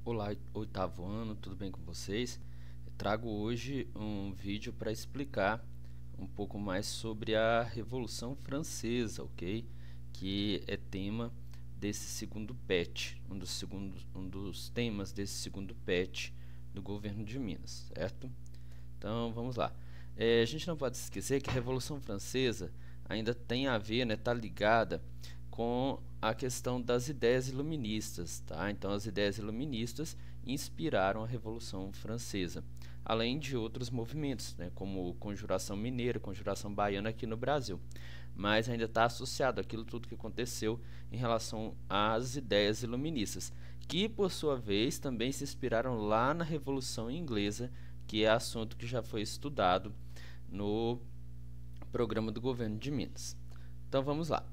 Olá, oitavo ano, tudo bem com vocês? Eu trago hoje um vídeo para explicar um pouco mais sobre a Revolução Francesa, ok? Que é tema desse segundo PET, um dos temas desse segundo PET do governo de Minas, certo? Então vamos lá. A gente não pode esquecer que a Revolução Francesa ainda tem a ver, né, tá ligada com a questão das ideias iluministas, tá? Então as ideias iluministas inspiraram a Revolução Francesa, além de outros movimentos, né, como Conjuração Mineira, Conjuração Baiana aqui no Brasil. Mas ainda está associado àquilo tudo que aconteceu em relação às ideias iluministas, que por sua vez também se inspiraram lá na Revolução Inglesa, que é assunto que já foi estudado no programa do governo de Minas. Então vamos lá.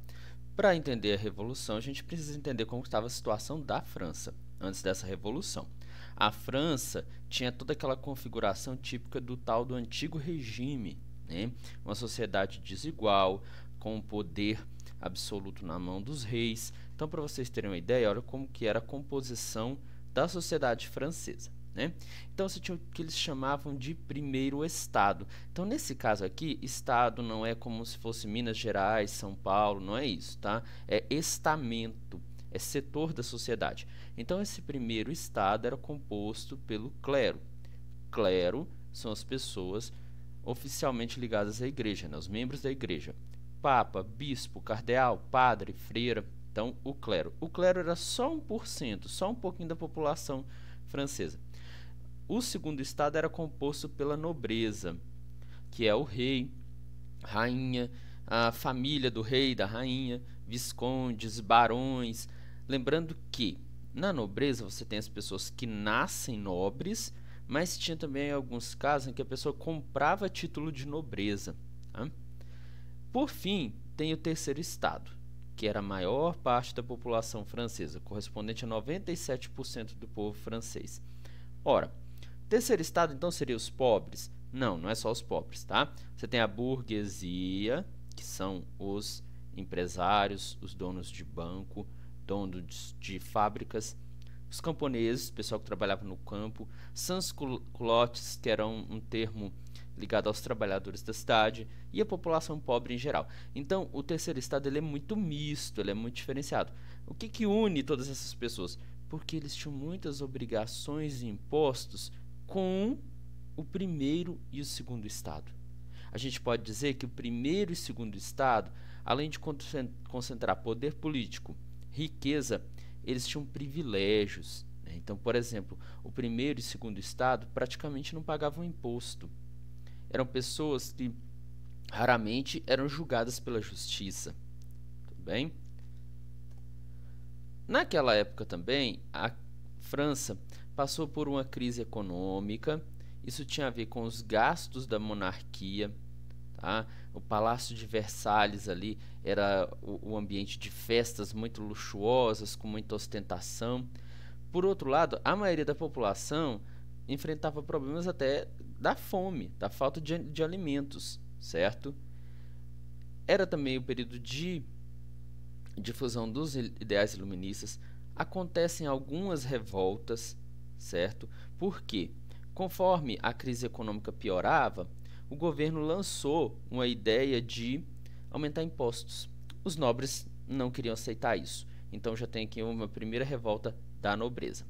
Para entender a Revolução, a gente precisa entender como estava a situação da França antes dessa Revolução. A França tinha toda aquela configuração típica do tal do antigo regime, né? Uma sociedade desigual, com o poder absoluto na mão dos reis. Então, para vocês terem uma ideia, olha como que era a composição da sociedade francesa, né? Então você tinha o que eles chamavam de primeiro estado. Então nesse caso aqui, estado não é como se fosse Minas Gerais, São Paulo, não é isso, tá? É estamento, é setor da sociedade. Então esse primeiro estado era composto pelo clero. Clero são as pessoas oficialmente ligadas à igreja, né? Os membros da igreja. Papa, bispo, cardeal, padre, freira. Então o clero. O clero era só 1%, só um pouquinho da população francesa. O segundo estado era composto pela nobreza, que é o rei, rainha, a família do rei e da rainha, viscondes, barões. Lembrando que na nobreza você tem as pessoas que nascem nobres, mas tinha também alguns casos em que a pessoa comprava título de nobreza. Tá? Por fim, tem o terceiro estado, que era a maior parte da população francesa, correspondente a 97% do povo francês. Ora, terceiro estado, então, seria os pobres? Não, não é só os pobres, tá? Você tem a burguesia, que são os empresários, os donos de banco, donos de fábricas, os camponeses, o pessoal que trabalhava no campo, sans-culottes, que era um termo ligado aos trabalhadores da cidade, e a população pobre em geral. Então, o terceiro estado ele é muito misto, ele é muito diferenciado. O que une todas essas pessoas? Porque eles tinham muitas obrigações e impostos com o primeiro e o segundo estado. A gente pode dizer que o primeiro e segundo estado, além de concentrar poder político, riqueza, eles tinham privilégios, né? Então, por exemplo, o primeiro e segundo estado praticamente não pagavam imposto. Eram pessoas que raramente eram julgadas pela justiça. Tudo bem? Naquela época também, a França passou por uma crise econômica. Isso tinha a ver com os gastos da monarquia. Tá? O Palácio de Versalhes ali era o ambiente de festas muito luxuosas, com muita ostentação. Por outro lado, a maioria da população enfrentava problemas até da fome, da falta de alimentos, certo? Era também o período de difusão dos ideais iluministas. Acontecem algumas revoltas, certo? Porque, conforme a crise econômica piorava, o governo lançou uma ideia de aumentar impostos. Os nobres não queriam aceitar isso. Então já tem aqui uma primeira revolta da nobreza.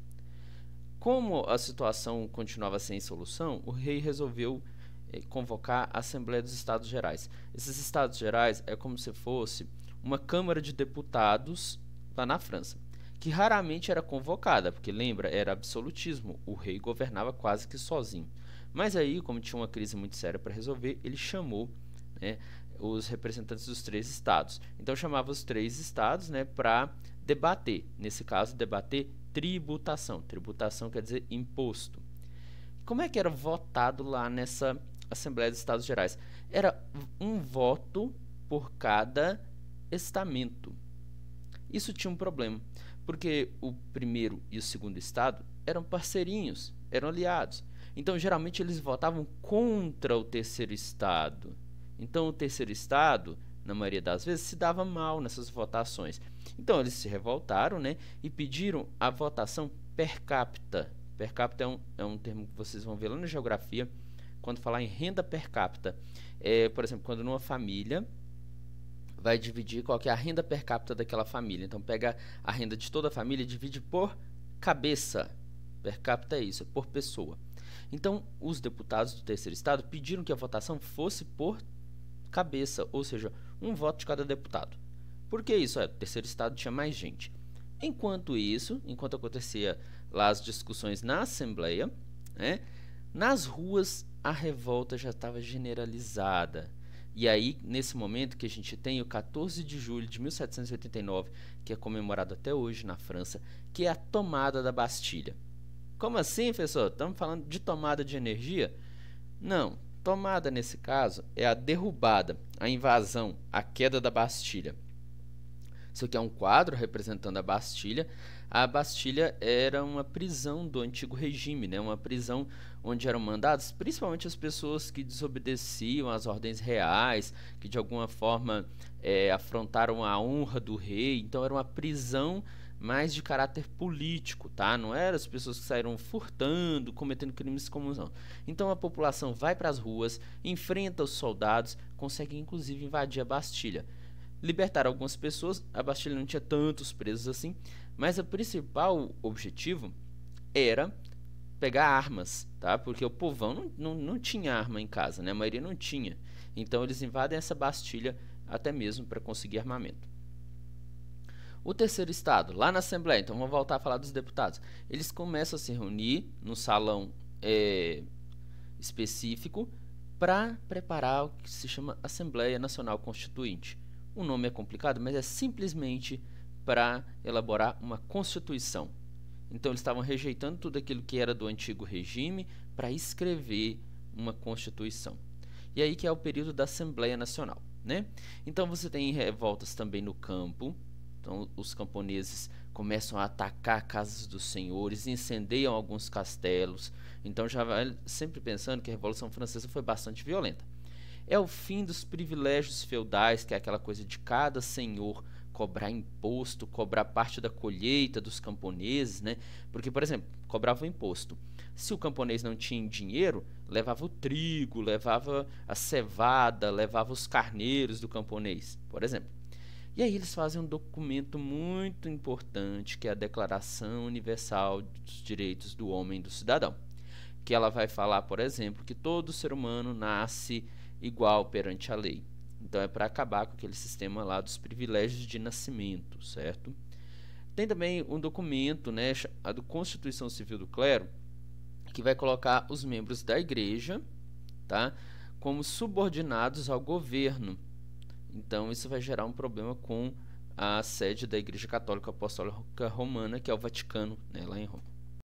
Como a situação continuava sem solução, o rei resolveu convocar a Assembleia dos Estados Gerais. Esses Estados Gerais é como se fosse uma Câmara de Deputados lá na França, que raramente era convocada, porque lembra, era absolutismo, o rei governava quase que sozinho. Mas aí, como tinha uma crise muito séria para resolver, ele chamou, né, os representantes dos três estados. Então chamava os três estados, né, para debater, nesse caso, debater tributação. Tributação quer dizer imposto. Como é que era votado lá nessa Assembleia dos Estados Gerais? Era um voto por cada estamento. Isso tinha um problema, porque o primeiro e o segundo estado eram parceirinhos, eram aliados. Então, geralmente, eles votavam contra o terceiro estado. Então, o terceiro estado na maioria das vezes, se dava mal nessas votações. Então eles se revoltaram, né, e pediram a votação per capita. Per capita é um termo que vocês vão ver lá na geografia, quando falar em renda per capita. Por exemplo, quando numa família vai dividir qual que é a renda per capita daquela família. Então pega a renda de toda a família e divide por cabeça. Per capita é isso, é por pessoa. Então os deputados do terceiro estado pediram que a votação fosse por cabeça, ou seja, um voto de cada deputado. Por que isso? O terceiro estado tinha mais gente. Enquanto acontecia lá as discussões na Assembleia, né, nas ruas a revolta já estava generalizada. E aí, nesse momento que a gente tem o 14 de julho de 1789, que é comemorado até hoje na França, que é a tomada da Bastilha. Como assim, professor? Estamos falando de tomada de energia? Não. Tomada, nesse caso, é a derrubada, a invasão, a queda da Bastilha. Isso aqui é um quadro representando a Bastilha. A Bastilha era uma prisão do antigo regime, né? Uma prisão onde eram mandadas principalmente as pessoas que desobedeciam às ordens reais, que de alguma forma afrontaram a honra do rei. Então era uma prisão mais de caráter político, tá? Não eram as pessoas que saíram furtando, cometendo crimes comuns, não. Então a população vai para as ruas, enfrenta os soldados, consegue inclusive invadir a Bastilha. Libertaram algumas pessoas, a Bastilha não tinha tantos presos assim, mas o principal objetivo era pegar armas, tá? Porque o povão não tinha arma em casa, né? A maioria não tinha. Então eles invadem essa Bastilha até mesmo para conseguir armamento. O terceiro estado, lá na Assembleia, então vamos voltar a falar dos deputados. Eles começam a se reunir num salão específico para preparar o que se chama Assembleia Nacional Constituinte. O nome é complicado, mas é simplesmente para elaborar uma Constituição. Então eles estavam rejeitando tudo aquilo que era do antigo regime para escrever uma Constituição. E aí que é o período da Assembleia Nacional, né? Então você tem revoltas também no campo. Então os camponeses começam a atacar casas dos senhores, incendiam alguns castelos. Então já vai sempre pensando que a Revolução Francesa foi bastante violenta. É o fim dos privilégios feudais, que é aquela coisa de cada senhor cobrar imposto, cobrar parte da colheita dos camponeses, né? Porque, por exemplo, cobrava o imposto. Se o camponês não tinha dinheiro, levava o trigo, levava a cevada, levava os carneiros do camponês, por exemplo. E aí eles fazem um documento muito importante, que é a Declaração Universal dos Direitos do Homem e do Cidadão, que ela vai falar, por exemplo, que todo ser humano nasce igual perante a lei. Então é para acabar com aquele sistema lá dos privilégios de nascimento, certo? Tem também um documento, né, chamado Constituição Civil do Clero, que vai colocar os membros da igreja, tá, como subordinados ao governo. Então isso vai gerar um problema com a sede da Igreja Católica Apostólica Romana, que é o Vaticano, né, lá em Roma.